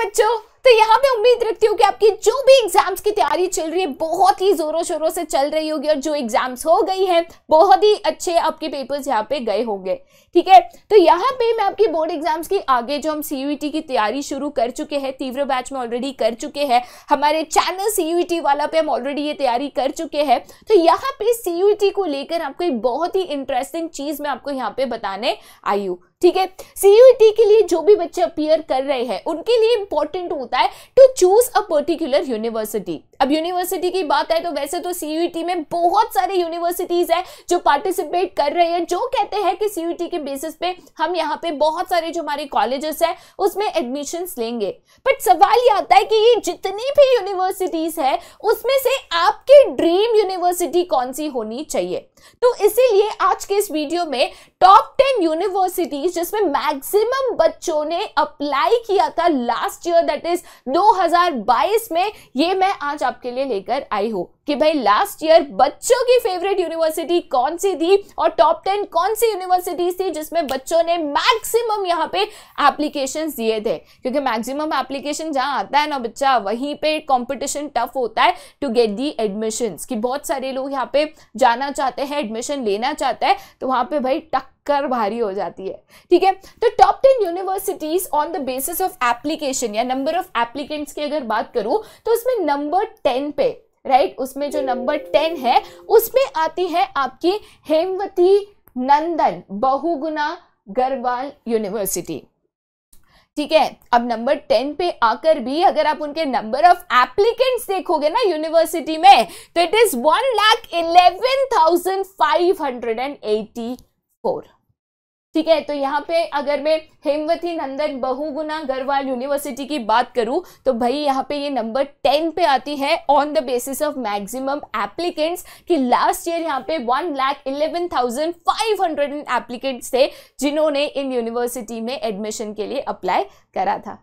बच्चों, तो यहाँ पे उम्मीद रखती हूँ कि आपकी जो भी एग्जाम्स की तैयारी चल रही है बहुत ही जोरों शोरों से चल रही होगी और जो एग्जाम्स हो गई हैं बहुत ही अच्छे आपके पेपर्स यहाँ पे गए होंगे। ठीक है, तो यहाँ पे मैं आपकी बोर्ड एग्जाम्स की आगे जो हम CUET की तैयारी शुरू कर चुके हैं, तीव्र बैच में ऑलरेडी कर चुके हैं, हमारे चैनल CUET वाला पे हम ऑलरेडी ये तैयारी कर चुके हैं। तो यहाँ पे CUET को लेकर आपको एक बहुत ही इंटरेस्टिंग चीज मैं आपको यहाँ पे बताने आई हूँ। ठीक है, CUET के लिए जो भी बच्चे अपीयर कर रहे हैं उनके लिए इंपॉर्टेंट होता है to choose a particular university. अब यूनिवर्सिटी की बात है तो वैसे तो CUET में बहुत सारे यूनिवर्सिटीज है जो पार्टिसिपेट कर रहे हैं, जो कहते हैं कि CUET के बेसिस पे हम यहाँ पे बहुत सारे जो हमारे कॉलेजेस है उसमें एडमिशंस लेंगे। बट सवाल ये आता है कि ये जितनी भी यूनिवर्सिटीज है उसमें से आपकी ड्रीम यूनिवर्सिटी कौन सी होनी चाहिए। तो इसीलिए आज के इस वीडियो में टॉप 10 यूनिवर्सिटीज जिसमें मैक्सिमम बच्चों ने अप्लाई किया था लास्ट ईयर, दैट इज 2022 में, ये मैं आज आपके लिए लेकर आई हूं कि भाई लास्ट ईयर बच्चों की फेवरेट यूनिवर्सिटी कौन सी थी और टॉप 10 कौन सी यूनिवर्सिटीज थी जिसमें बच्चों ने मैक्सिमम यहाँ पे एप्लीकेशंस दिए थे। क्योंकि मैक्सिमम एप्लीकेशन जहां आता है ना बच्चा, वहीं पे कंपटीशन टफ होता है टू गेट दी एडमिशंस, कि बहुत सारे लोग यहाँ पे जाना चाहते हैं, एडमिशन लेना चाहते हैं, तो वहां पे भाई टक्कर भारी हो जाती है। ठीक है, तो top 10 universities on the basis of application या नंबर ऑफ एप्लीकेंट्स की अगर बात करूं तो उसमें नंबर 10 पे, राइट, उसमें जो नंबर 10 है उसमें आती है आपकी हेमवती नंदन बहुगुणा गढ़वाल यूनिवर्सिटी। ठीक है, अब नंबर 10 पे आकर भी अगर आप उनके नंबर ऑफ एप्लीकेंट्स देखोगे ना यूनिवर्सिटी में तो इट इज 1,11,584। ठीक है, तो यहाँ पे अगर मैं हेमवती नंदन बहुगुणा गढ़वाल यूनिवर्सिटी की बात करूं तो भाई यहाँ पे ये नंबर 10 पे आती है on the basis of maximum applicants, कि लास्ट ईयर यहाँ पे 1,11,500 एप्लीकेंट्स थे जिन्होंने इन यूनिवर्सिटी में एडमिशन के लिए अप्लाई करा था।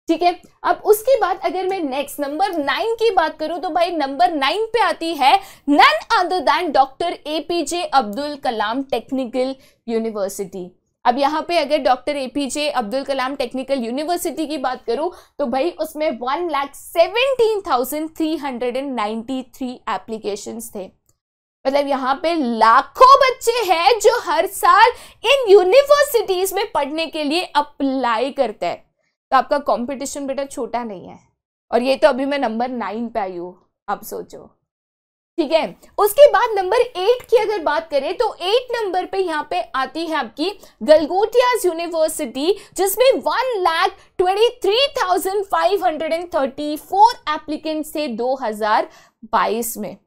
ठीक है, अब उसके बाद अगर मैं नेक्स्ट नंबर 9 की बात करूं तो भाई नंबर 9 पे आती है none other than doctor APJ Abdul Kalam technical university. अब यहाँ पे अगर doctor APJ Abdul Kalam technical university की बात करूं तो भाई उसमें 1,17,393 एप्लीकेशंस थे। मतलब यहाँ पे लाखों बच्चे हैं जो हर साल इन यूनिवर्सिटीज में पढ़ने के लिए अप्लाई करते हैं। तो आपका कंपटीशन बेटा छोटा नहीं है, और ये तो अभी मैं नंबर 9 पे आई हूं, आप सोचो। ठीक है, उसके बाद नंबर 8 की अगर बात करें तो 8 नंबर पे यहाँ पे आती है आपकी गलगोटियाज यूनिवर्सिटी जिसमें 1,23,534 एप्लीकेंट्स थे 2022 में।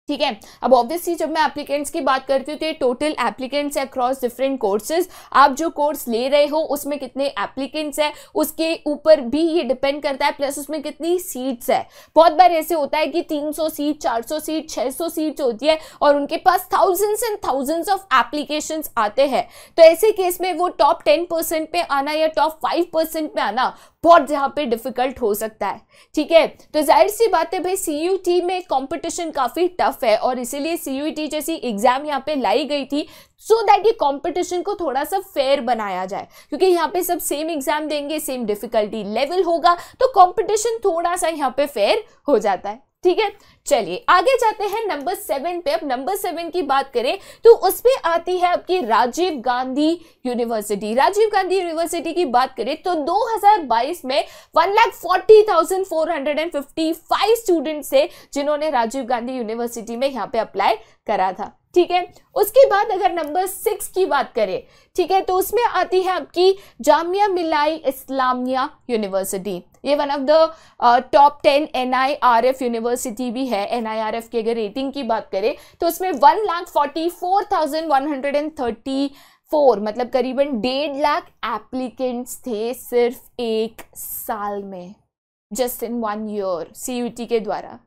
ठीक है, अब ऑब्वियसली जब मैं एप्लीकेंट्स की बात करती हूँ तो ये टोटल एप्लीकेंट्स है अक्रॉस डिफरेंट कोर्सेज। आप जो कोर्स ले रहे हो उसमें कितने एप्लीकेंट्स है उसके ऊपर भी ये डिपेंड करता है, प्लस उसमें कितनी सीट्स है। बहुत बार ऐसे होता है कि 300 सीट, 400 सीट, 600 सीट्स होती है और उनके पास thousands and thousands of applications आते हैं। तो ऐसे केस में वो टॉप 10% पे आना या टॉप 5% पे आना बहुत जहां पे डिफिकल्ट हो सकता है। ठीक है, तो जाहिर सी बात है भाई CUET में कंपटीशन काफी टफ है और इसीलिए CUET जैसी एग्जाम यहाँ पे लाई गई थी सो दैट ये कंपटीशन को थोड़ा सा फेयर बनाया जाए, क्योंकि यहाँ पे सब सेम एग्जाम देंगे, सेम डिफिकल्टी लेवल होगा, तो कंपटीशन थोड़ा सा यहाँ पे फेयर हो जाता है। ठीक है, चलिए आगे जाते हैं नंबर 7 पे। अब नंबर 7 की बात करें तो उसपे आती है आपकी राजीव गांधी यूनिवर्सिटी। राजीव गांधी यूनिवर्सिटी की बात करें तो 2022 में 1,40,455 स्टूडेंट्स थे जिन्होंने राजीव गांधी यूनिवर्सिटी में यहाँ पे अप्लाई करा था। ठीक है, उसके बाद अगर नंबर 6 की बात करें, ठीक है, तो उसमें आती है आपकी जामिया मिलाई इस्लामिया यूनिवर्सिटी। ये one of the top 10 NIRF university भी है। NIRF की अगर रेटिंग की बात करें तो उसमें 1,44,134 मतलब करीबन 1.5 लाख एप्लीकेंट्स थे सिर्फ एक साल में, जस्ट इन 1 ईयर CUET के द्वारा।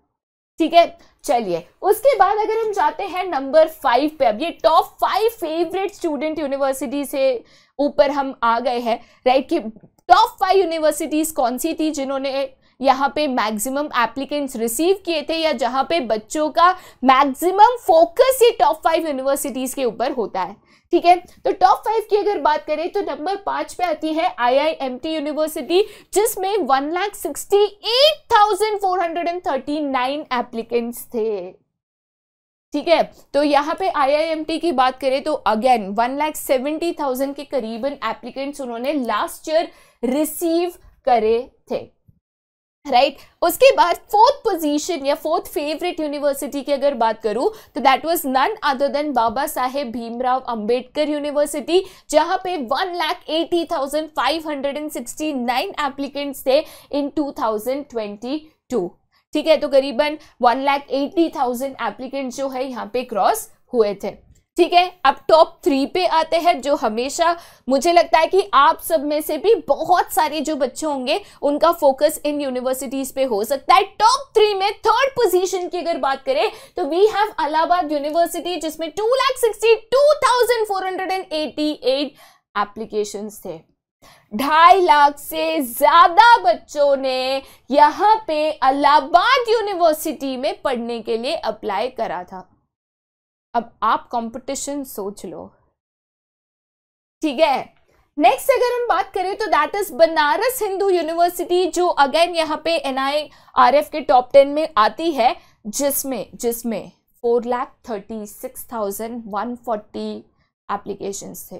ठीक है, चलिए उसके बाद अगर हम जाते हैं नंबर 5 पे। अब ये टॉप 5 फेवरेट स्टूडेंट यूनिवर्सिटी से ऊपर हम आ गए हैं, राइट, कि टॉप 5 यूनिवर्सिटीज कौन सी थी जिन्होंने यहाँ पे मैक्सिमम एप्लीकेंट्स रिसीव किए थे या जहां पे बच्चों का मैक्सिमम फोकस ये टॉप 5 यूनिवर्सिटीज के ऊपर होता है। ठीक है। तो टॉप 5 की अगर बात करें तो नंबर 5 पे आती है IIMT यूनिवर्सिटी, जिसमें 1,68,439 एप्लीकेंट्स थे। ठीक है, तो यहाँ पे IIMT की बात करें तो अगेन 1,70,000 के करीबन एप्लीकेंट्स उन्होंने लास्ट ईयर रिसीव करे थे, राइट। उसके बाद फोर्थ पोजीशन या फोर्थ फेवरेट यूनिवर्सिटी की अगर बात करूं तो that was none other than Baba Saheb Bhimrao Ambedkar university, जहां पे 1,80,569 एप्लीकेंट्स थे इन 2022। ठीक है, तो करीबन 1,80,000 एप्लीकेंट्स जो है यहाँ पे क्रॉस हुए थे। ठीक है, अब टॉप 3 पे आते हैं, जो हमेशा मुझे लगता है कि आप सब में से भी बहुत सारे जो बच्चे होंगे उनका फोकस इन यूनिवर्सिटीज पे हो सकता है। टॉप 3 में थर्ड पोजीशन की अगर बात करें तो वी हैव इलाहाबाद यूनिवर्सिटी, जिसमें 2,62,488 एप्लीकेशंस थे। 2.5 लाख से ज्यादा बच्चों ने यहाँ पे इलाहाबाद यूनिवर्सिटी में पढ़ने के लिए अप्लाई करा था। अब आप कंपटीशन सोच लो, ठीक है। नेक्स्ट अगर हम बात करें तो that is Banaras Hindu university, जो अगेन यहाँ पे NIRF के टॉप 10 में आती है, जिसमें 4,36,140 एप्लीकेशंस थे।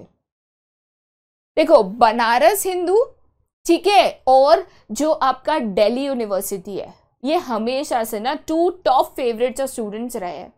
देखो, बनारस हिंदू, ठीक है, और जो आपका दिल्ली यूनिवर्सिटी है, ये हमेशा से ना 2 टॉप फेवरेट्स ऑफ स्टूडेंट्स रहे हैं।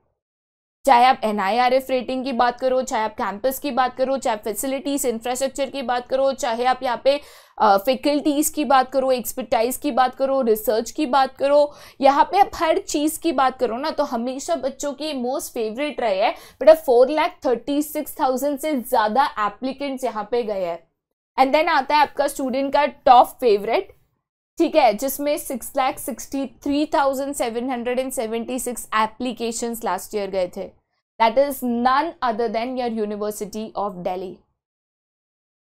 चाहे आप NIRF रेटिंग की बात करो, चाहे आप कैंपस की बात करो, चाहे फैसिलिटीज इंफ्रास्ट्रक्चर की बात करो, चाहे आप यहाँ पे फैकल्टीज की बात करो, एक्सपर्टाइज की बात करो, रिसर्च की बात करो, यहाँ पे आप हर चीज की बात करो ना, तो हमेशा बच्चों की मोस्ट फेवरेट रहे हैं। बट अब 4,36,000 से ज्यादा एप्लीकेंट्स यहाँ पे गए हैं। एंड देन आता है आपका स्टूडेंट का टॉप फेवरेट, ठीक है, जिसमें 6,63,776 एप्लीकेशंस लास्ट ईयर गए थे। That is none other than your university of Delhi.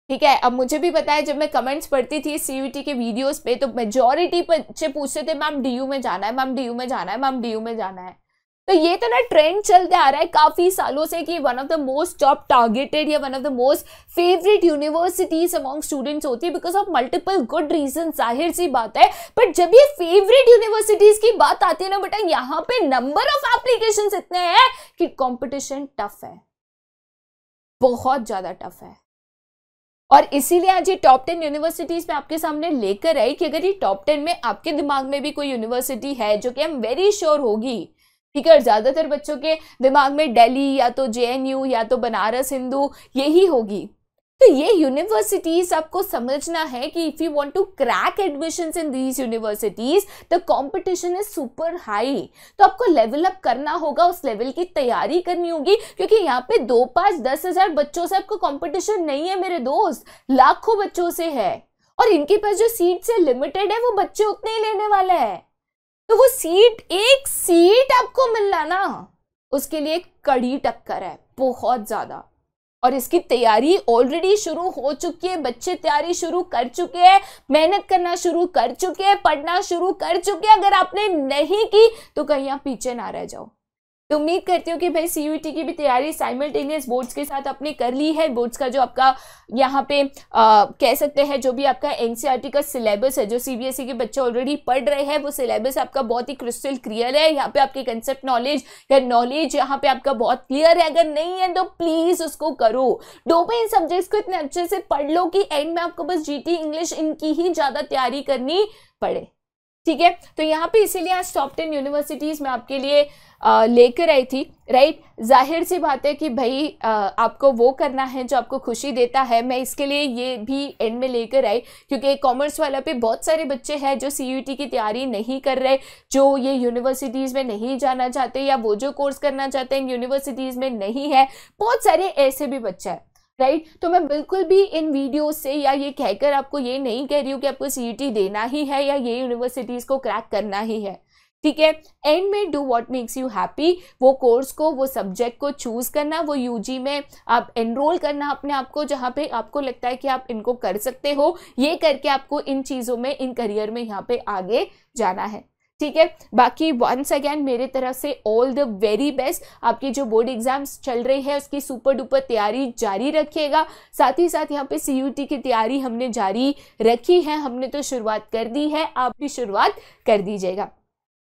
ठीक है, अब मुझे भी पता है, जब मैं कमेंट्स पढ़ती थी CUET के वीडियोस पे, तो मेजॉरिटी बच्चे पूछते थे मैम DU में जाना है, मैम DU में जाना है, मैम DU में जाना है। तो ये तो ना ट्रेंड चलते आ रहा है काफी सालों से कि one of the most top targeted या one of the most favourite universities among students होती है, because of multiple good reason, जाहिर सी बात है। बट जब ये फेवरेट यूनिवर्सिटीज की बात आती है ना बेटा, यहाँ पे नंबर ऑफ एप्लीकेशंस इतने हैं कि कंपटीशन टफ है, बहुत ज्यादा टफ है। और इसीलिए आज ये टॉप 10 यूनिवर्सिटीज में आपके सामने लेकर आई कि अगर ये टॉप 10 में आपके दिमाग में भी कोई यूनिवर्सिटी है जो कि आई एम वेरी श्योर होगी, ठीक है, ज्यादातर बच्चों के दिमाग में दिल्ली या तो JNU या तो बनारस हिंदू यही होगी, तो ये यूनिवर्सिटीज आपको समझना है कि if you want to crack admissions in these universities the competition is super high. तो आपको लेवल अप करना होगा, उस लेवल की तैयारी करनी होगी, क्योंकि यहाँ पे 2, 5, 10,000 बच्चों से आपको कंपटीशन नहीं है मेरे दोस्त, लाखों बच्चों से है। और इनके पास जो सीट से लिमिटेड है, वो बच्चे उतने ही लेने वाले हैं। तो वो सीट, एक सीट आपको मिलना ना, उसके लिए कड़ी टक्कर है बहुत ज्यादा। और इसकी तैयारी ऑलरेडी शुरू हो चुकी है, बच्चे तैयारी शुरू कर चुके हैं, मेहनत करना शुरू कर चुके हैं, पढ़ना शुरू कर चुके हैं। अगर आपने नहीं की तो कहीं आप पीछे ना रह जाओ। तो उम्मीद करती हूँ कि भाई CUET की भी तैयारी साइमल्टेनियस बोर्ड्स के साथ आपने कर ली है। बोर्ड्स का जो आपका यहाँ पे कह सकते हैं जो भी आपका NCERT का सिलेबस है, जो CBSE के बच्चे ऑलरेडी पढ़ रहे हैं, वो सिलेबस आपका बहुत ही क्रिस्टल क्लियर है। यहाँ पे आपकी कंसेप्ट नॉलेज या नॉलेज यहाँ पे आपका बहुत क्लियर है। अगर नहीं है तो प्लीज उसको करो। डोमेन सब्जेक्ट्स को इतने अच्छे से पढ़ लो कि एंड में आपको बस GT इंग्लिश इनकी ही ज्यादा तैयारी करनी पड़े, ठीक है। तो यहाँ पे इसीलिए आज टॉप 10 यूनिवर्सिटीज में आपके लिए लेकर आई थी, राइट। जाहिर सी बात है कि भाई आपको वो करना है जो आपको खुशी देता है। मैं इसके लिए ये भी एंड में लेकर आई क्योंकि कॉमर्स वाला पे बहुत सारे बच्चे हैं जो CUET की तैयारी नहीं कर रहे, जो ये यूनिवर्सिटीज़ में नहीं जाना चाहते या वो जो कोर्स करना चाहते हैं यूनिवर्सिटीज़ में नहीं है। बहुत सारे ऐसे भी बच्चे हैं, राइट। तो मैं बिल्कुल भी इन वीडियो से या ये कहकर आपको ये नहीं कह रही हूँ कि आपको CUET देना ही है या ये यूनिवर्सिटीज़ को क्रैक करना ही है, ठीक है। एंड में do what makes you happy, वो कोर्स को, वो सब्जेक्ट को चूज करना, वो UG में आप एनरोल करना अपने आप को, जहाँ पे आपको लगता है कि आप इनको कर सकते हो। ये करके आपको इन चीज़ों में, इन करियर में यहाँ पे आगे जाना है, ठीक है। बाकी वंस अगेन मेरे तरफ से ऑल द वेरी बेस्ट। आपकी जो बोर्ड एग्जाम्स चल रही है उसकी सुपर डुपर तैयारी जारी रखिएगा। साथ ही साथ यहाँ पे CUT की तैयारी हमने जारी रखी है, हमने तो शुरुआत कर दी है, आप भी शुरुआत कर दीजिएगा,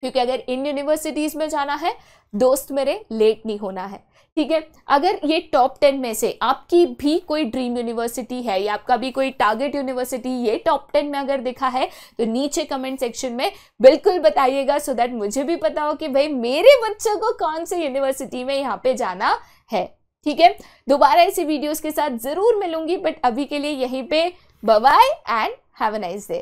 क्योंकि अगर इन यूनिवर्सिटीज में जाना है दोस्त मेरे, लेट नहीं होना है, ठीक है। अगर ये टॉप 10 में से आपकी भी कोई ड्रीम यूनिवर्सिटी है या आपका भी कोई टारगेट यूनिवर्सिटी ये टॉप 10 में अगर दिखा है तो नीचे कमेंट सेक्शन में बिल्कुल बताइएगा, सो दैट मुझे भी पता हो कि भाई मेरे बच्चों को कौन से यूनिवर्सिटी में यहाँ पे जाना है, ठीक है। दोबारा ऐसी वीडियोस के साथ जरूर मिलूंगी, बट अभी के लिए यहीं पे bye bye and have a nice day.